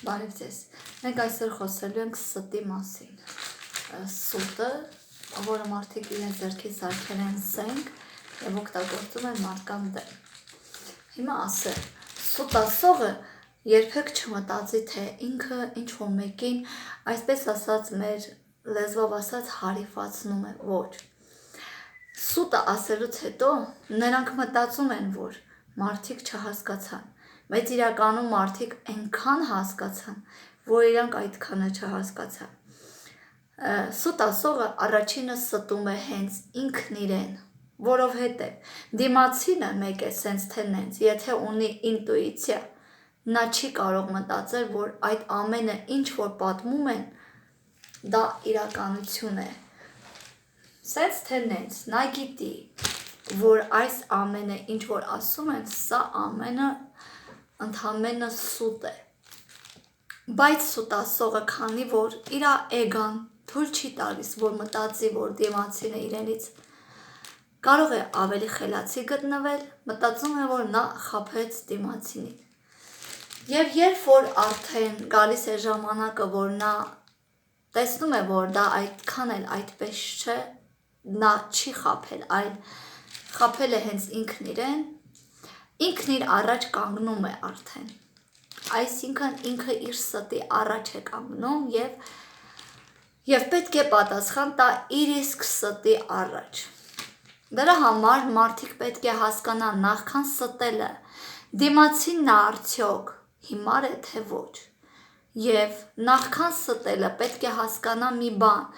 Բարև ձեզ, մենք այսօր խոսելու ենք ստի մասին, սուտը, որը մարդիկ իրենց ձեռքի սարքել են սենք և օգտագործում են մարդկանց դեմ։ Հիմա ասել, սուտ ասողը երբեք չմտածի, թե ինքը ինչ-որ մեկին, այսպես ասած մեր լեզվով ասած հարիվացնում է, ոչ։ Սուտը ասելուց հետո նրանք մտածում են, որ մարդիկ չհասկացան, բայց իրականում մարդիկ այնքան հասկացան, որ իրանք այդքանը չհասկացան։ Սուտ ասողը առաջինը ստում է հենց ինքն իրեն, որովհետև դիմացինը մեկ է սենց թե նենց, եթե ունի ինտուիցիա, նա չի կարող մտածել, որ այդ ամենը ինչ որ պատմում են, դա իրականություն է։ Սենց թե նենց, նա գիտի, որ այս ամենը ինչ որ ասում են, սա ամենը ընդամենը սուտ է։ Բայց սուտ ասողը, քանի որ իրա էգան թույլ չի տալիս, որ մտածի, որ դիմացինը իրենից կարող է ավելի խելացի գտնվել, մտածում է, որ նա խաբեց դիմացինին։ Եվ երբ որ արդեն գալիս է ժամանակը, որ նա տեսնում է, որ դա այդքան էլ այդպես չէ, նա չի խաբել, այլ խաբել է հենց ինքն իրեն, ինքն իր առաջ կանգնում է արդեն։ Այսինքն ինքը իր ստի առաջ է կանգնում և պետք է պատասխան տա իր իսկ ստի առաջ։ Դրա համար մարդիկ պետք է հասկանան նախքան ստելը, դիմացինն արդյոք հիմար է թե ոչ։ Եվ նախքան ստելը պետք է հասկանա մի բան,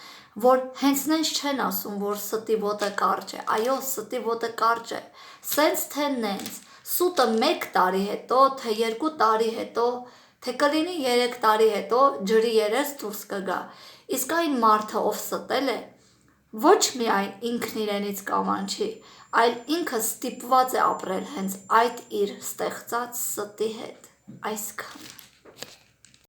որ հենց նենց չեն ասում, որ ստի ոտը կարճ է, այո, ստի ոտը կարճ է, սենց թե նենց, սուտը 1 տարի հետո, թե 2 տարի հետո, թե կլինի 3 տարի հետո ջրի երես դուրս կգա, իսկ այն մարդը, ով ստել է, ոչ միայն ինքն իրենից կամաչի, այլ ինքը ստիպված է ապրել հենց այդ իր ստեղծած ստի հետ, այսքանը։